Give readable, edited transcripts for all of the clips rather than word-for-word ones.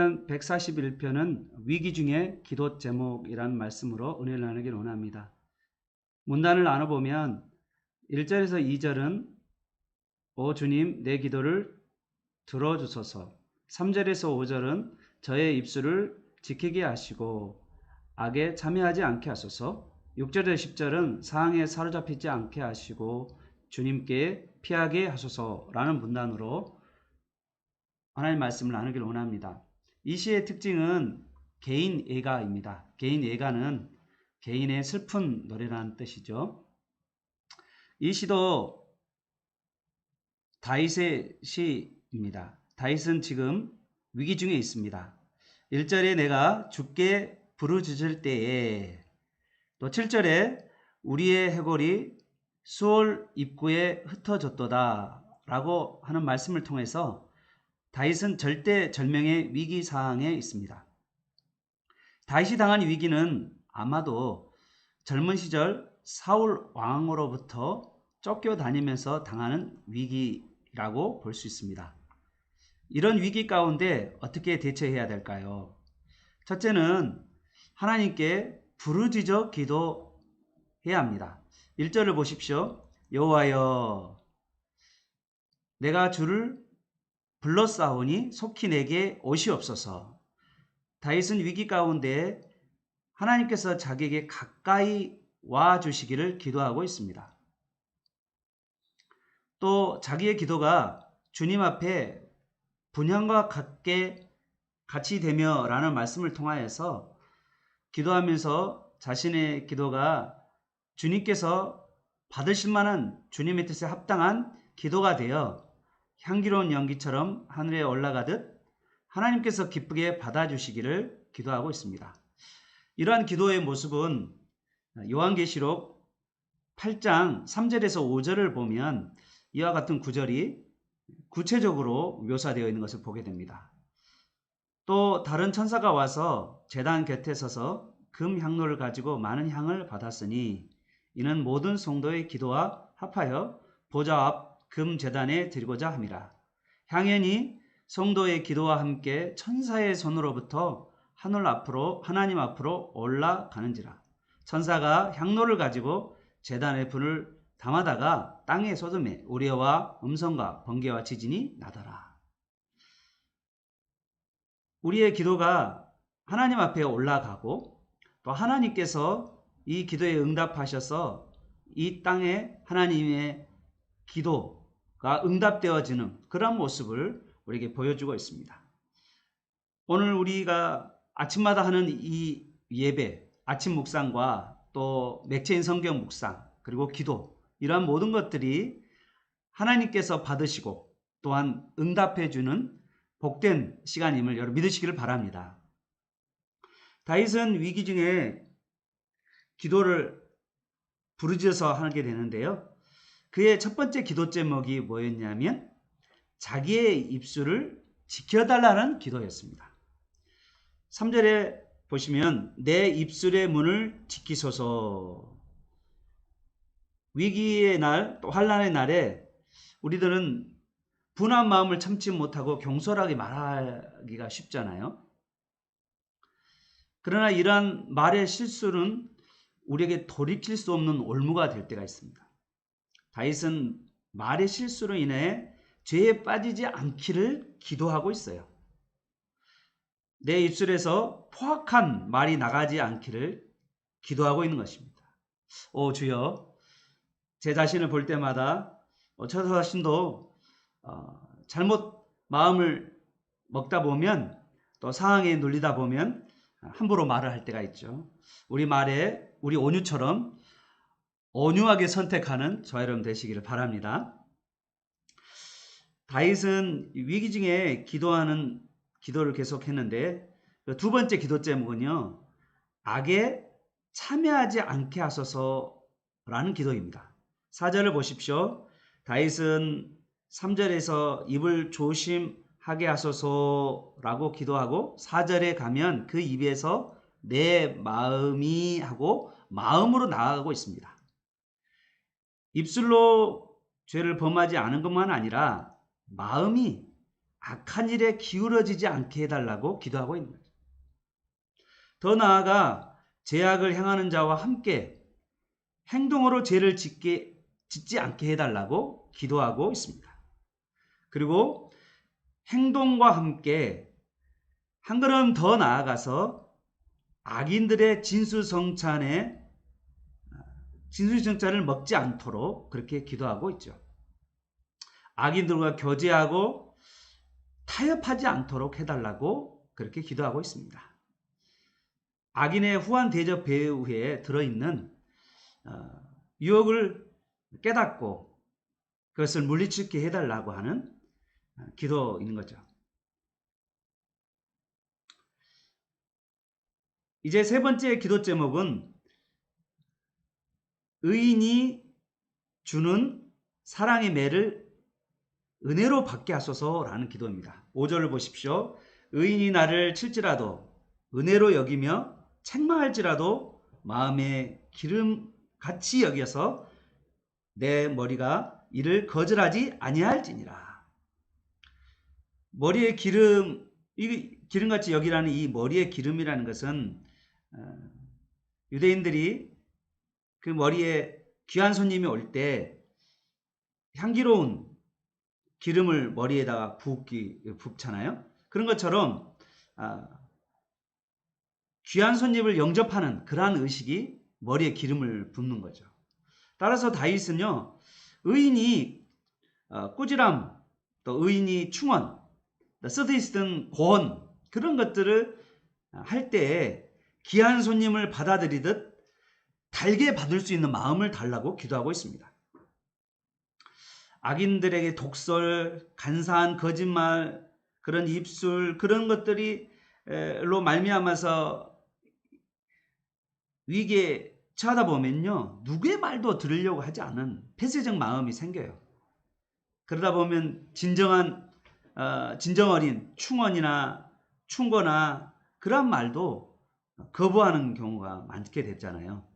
141편은 위기 중에 기도 제목이라는 말씀으로 은혜를 나누기를 원합니다. 문단을 나눠보면 1절에서 2절은 오 주님 내 기도를 들어주소서, 3절에서 5절은 저의 입술을 지키게 하시고 악에 참여하지 않게 하소서, 6절에서 10절은 상황에 사로잡히지 않게 하시고 주님께 피하게 하소서라는 문단으로 하나님의 말씀을 나누기를 원합니다. 이 시의 특징은 개인 예가입니다. 개인 예가는 개인의 슬픈 노래라는 뜻이죠. 이 시도 다윗의 시입니다. 다윗은 지금 위기 중에 있습니다. 1절에 내가 주께 부르짖을 때에, 또 7절에 우리의 해골이 수올 입구에 흩어졌도다 라고 하는 말씀을 통해서 다윗은 절대절명의 위기 상황에 있습니다. 다윗이 당한 위기는 아마도 젊은 시절 사울 왕으로부터 쫓겨다니면서 당하는 위기라고 볼 수 있습니다. 이런 위기 가운데 어떻게 대처해야 될까요? 첫째는 하나님께 부르짖어 기도해야 합니다. 1절을 보십시오. 여호와여 내가 주를 불렀사오니 속히 내게 오시옵소서. 다윗은 위기 가운데 하나님께서 자기에게 가까이 와 주시기를 기도하고 있습니다. 또 자기의 기도가 주님 앞에 분향과 같이 되며 라는 말씀을 통하여서 기도하면서 자신의 기도가 주님께서 받으실 만한 주님의 뜻에 합당한 기도가 되어 향기로운 연기처럼 하늘에 올라가듯 하나님께서 기쁘게 받아주시기를 기도하고 있습니다. 이러한 기도의 모습은 요한계시록 8장 3절에서 5절을 보면 이와 같은 구절이 구체적으로 묘사되어 있는 것을 보게 됩니다. 또 다른 천사가 와서 제단 곁에 서서 금 향로를 가지고 많은 향을 받았으니 이는 모든 성도의 기도와 합하여 보좌 앞 금 제단에 드리고자 함이라. 향연이 성도의 기도와 함께 천사의 손으로부터 하나님 앞으로 올라가는지라. 천사가 향로를 가지고 제단의 불을 담아다가 땅에 쏟음에 우레와 음성과 번개와 지진이 나더라. 우리의 기도가 하나님 앞에 올라가고 또 하나님께서 이 기도에 응답하셔서 이 땅에 하나님의 기도가 응답되어지는 그런 모습을 우리에게 보여주고 있습니다. 오늘 우리가 아침마다 하는 이 예배, 아침 묵상과 또 맥체인 성경 묵상, 그리고 기도, 이러한 모든 것들이 하나님께서 받으시고 또한 응답해주는 복된 시간임을 여러분 믿으시기를 바랍니다. 다윗은 위기 중에 기도를 부르짖어서 하게 되는데요. 그의 첫 번째 기도 제목이 뭐였냐면 자기의 입술을 지켜달라는 기도였습니다. 3절에 보시면 내 입술의 문을 지키소서. 위기의 날, 또 환난의 날에 우리들은 분한 마음을 참지 못하고 경솔하게 말하기가 쉽잖아요. 그러나 이러한 말의 실수는 우리에게 돌이킬 수 없는 올무가 될 때가 있습니다. 다윗은 말의 실수로 인해 죄에 빠지지 않기를 기도하고 있어요. 내 입술에서 포악한 말이 나가지 않기를 기도하고 있는 것입니다. 오 주여, 제 자신을 볼 때마다 저 자신도 잘못 마음을 먹다 보면 또 상황에 눌리다 보면 함부로 말을 할 때가 있죠. 우리 말에 우리 온유처럼 온유하게 선택하는 저와 여러분 되시기를 바랍니다. 다윗은 위기 중에 기도하는 기도를 계속했는데 두 번째 기도 제목은요, 악에 참여하지 않게 하소서라는 기도입니다. 4절을 보십시오. 다윗은 3절에서 입을 조심하게 하소서라고 기도하고 4절에 가면 그 입에서 내 마음이 하고 마음으로 나아가고 있습니다. 입술로 죄를 범하지 않은 것만 아니라 마음이 악한 일에 기울어지지 않게 해달라고 기도하고 있는 거죠. 더 나아가 죄악을 행하는 자와 함께 행동으로 죄를 짓지 않게 해달라고 기도하고 있습니다. 그리고 행동과 함께 한 걸음 더 나아가서 악인들의 진수성찬을 먹지 않도록 그렇게 기도하고 있죠. 악인들과 교제하고 타협하지 않도록 해달라고 그렇게 기도하고 있습니다. 악인의 후한 대접 배후에 들어있는 유혹을 깨닫고 그것을 물리치게 해달라고 하는 기도인 거죠. 이제 세 번째 기도 제목은 의인이 주는 사랑의 매를 은혜로 받게 하소서라는 기도입니다. 5절을 보십시오. 의인이 나를 칠지라도 은혜로 여기며 책망할지라도 마음에 기름같이 여겨서 내 머리가 이를 거절하지 아니할지니라. 머리에 기름같이 여기라는 이 머리에 기름이라는 것은 유대인들이 그 머리에 귀한 손님이 올 때 향기로운 기름을 머리에다가 붓잖아요. 그런 것처럼 귀한 손님을 영접하는 그러한 의식이 머리에 기름을 붓는 거죠. 따라서 다윗은요, 의인이 꾸지람, 또 의인이 충언, 쓰디스 등 고언 그런 것들을 할 때 귀한 손님을 받아들이듯 달게 받을 수 있는 마음을 달라고 기도하고 있습니다. 악인들에게 독설, 간사한 거짓말, 그런 입술 그런 것들로 말미암아서 위기에 처하다 보면요, 누구의 말도 들으려고 하지 않은 폐쇄적 마음이 생겨요. 그러다 보면 진정 어린 충언이나 충고나 그런 말도 거부하는 경우가 많게 됐잖아요.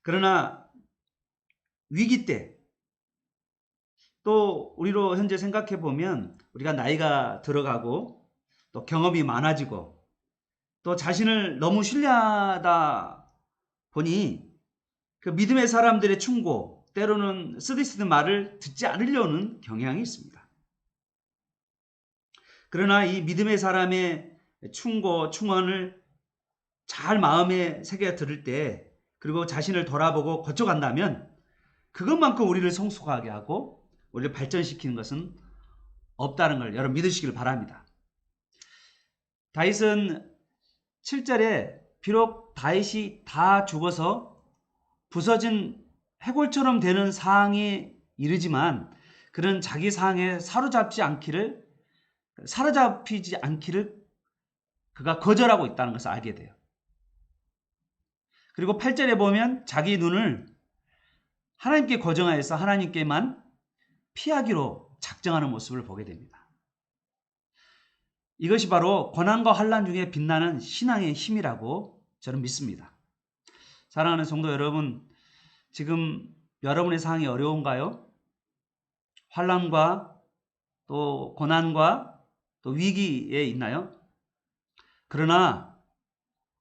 그러나 위기 때 또 우리로 현재 생각해 보면 우리가 나이가 들어가고 또 경험이 많아지고 또 자신을 너무 신뢰하다 보니 그 믿음의 사람들의 충고 때로는 쓰디쓰는 말을 듣지 않으려는 경향이 있습니다. 그러나 이 믿음의 사람의 충고, 충언을 잘 마음에 새겨 들을 때 그리고 자신을 돌아보고 고쳐간다면 그것만큼 우리를 성숙하게 하고 우리를 발전시키는 것은 없다는 걸 여러분 믿으시길 바랍니다. 다윗은 7절에 비록 다윗이 다 죽어서 부서진 해골처럼 되는 상황에 이르지만 그는 자기 상황에 사로잡히지 않기를 그가 거절하고 있다는 것을 알게 돼요. 그리고 8절에 보면 자기 눈을 하나님께 고정하여서 하나님께만 피하기로 작정하는 모습을 보게 됩니다. 이것이 바로 고난과 환난 중에 빛나는 신앙의 힘이라고 저는 믿습니다. 사랑하는 성도 여러분, 지금 여러분의 상황이 어려운가요? 환난과 또 고난과 또 위기에 있나요? 그러나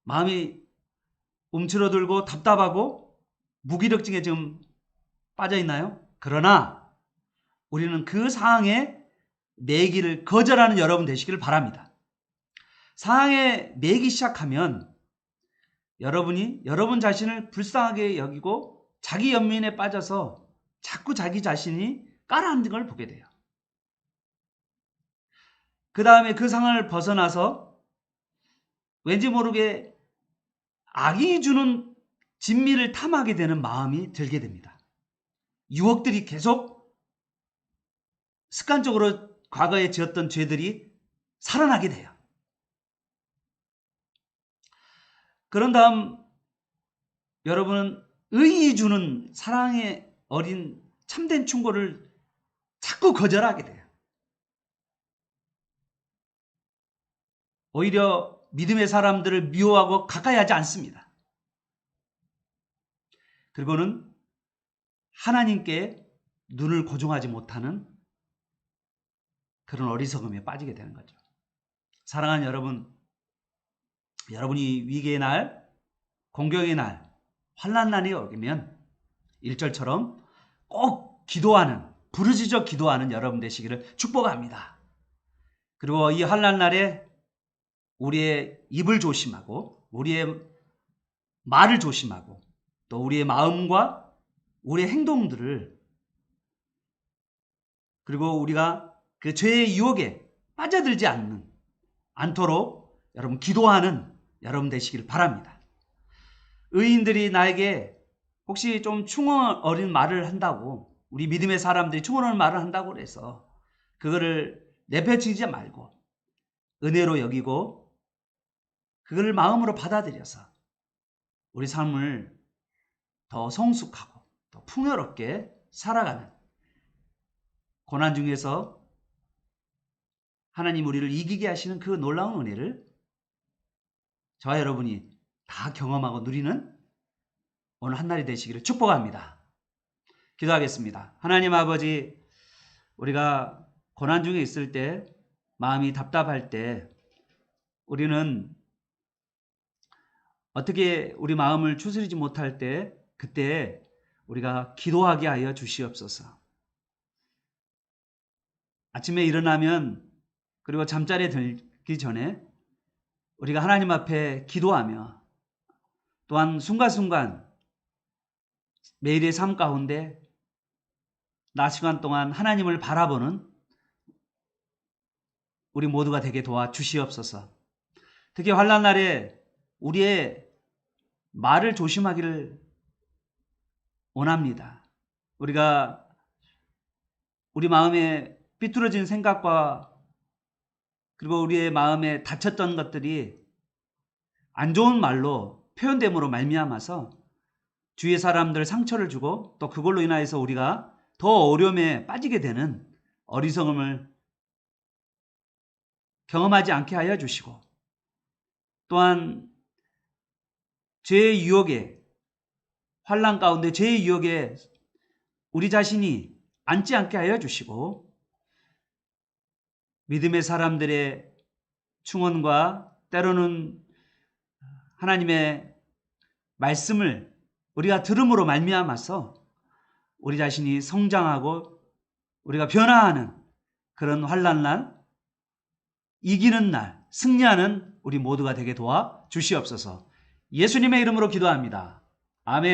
마음이 움츠러들고 답답하고 무기력증에 지금 빠져 있나요? 그러나 우리는 그 상황에 매기를 거절하는 여러분 되시기를 바랍니다. 상황에 매기 시작하면 여러분이 여러분 자신을 불쌍하게 여기고 자기 연민에 빠져서 자꾸 자기 자신이 깔아앉은 걸 보게 돼요. 그 다음에 그 상황을 벗어나서 왠지 모르게 악이 주는 진미를 탐하게 되는 마음이 들게 됩니다. 유혹들이 계속 습관적으로 과거에 지었던 죄들이 살아나게 돼요. 그런 다음 여러분은 의의 주는 사랑의 어린 참된 충고를 자꾸 거절하게 돼요. 오히려 믿음의 사람들을 미워하고 가까이 하지 않습니다. 그리고는 하나님께 눈을 고정하지 못하는 그런 어리석음에 빠지게 되는 거죠. 사랑하는 여러분, 여러분이 위기의 날, 공격의 날, 환난 날이 오면 1절처럼 꼭 기도하는, 부르짖어 기도하는 여러분 되시기를 축복합니다. 그리고 이 환난 날에 우리의 입을 조심하고 우리의 말을 조심하고 또 우리의 마음과 우리의 행동들을, 그리고 우리가 그 죄의 유혹에 빠져들지 않도록 여러분 기도하는 여러분 되시길 바랍니다. 의인들이 나에게 혹시 좀 충원 어린 말을 한다고, 우리 믿음의 사람들이 충원 어린 말을 한다고 해서 그거를 내팽치지 말고 은혜로 여기고 그걸 마음으로 받아들여서 우리 삶을 더 성숙하고 더 풍요롭게 살아가는, 고난 중에서 하나님 우리를 이기게 하시는 그 놀라운 은혜를 저와 여러분이 다 경험하고 누리는 오늘 한날이 되시기를 축복합니다. 기도하겠습니다. 하나님 아버지, 우리가 고난 중에 있을 때, 마음이 답답할 때 우리는 어떻게 우리 마음을 추스리지 못할 때, 그때 우리가 기도하게 하여 주시옵소서. 아침에 일어나면, 그리고 잠자리에 들기 전에 우리가 하나님 앞에 기도하며, 또한 순간순간 매일의 삶 가운데 낮 시간 동안 하나님을 바라보는 우리 모두가 되게 도와주시옵소서. 특히 환난 날에 우리의 말을 조심하기를 원합니다. 우리가 우리 마음에 삐뚤어진 생각과 그리고 우리의 마음에 다쳤던 것들이 안 좋은 말로 표현됨으로 말미암아서 주위의 사람들 상처를 주고 또 그걸로 인하여서 우리가 더 어려움에 빠지게 되는 어리석음을 경험하지 않게 하여 주시고, 또한 죄의 유혹에, 환난 가운데 죄의 유혹에 우리 자신이 앉지 않게 하여 주시고, 믿음의 사람들의 충언과 때로는 하나님의 말씀을 우리가 들음으로 말미암아서 우리 자신이 성장하고 우리가 변화하는 그런 환난 날, 이기는 날, 승리하는 우리 모두가 되게 도와 주시옵소서. 예수님의 이름으로 기도합니다. 아멘.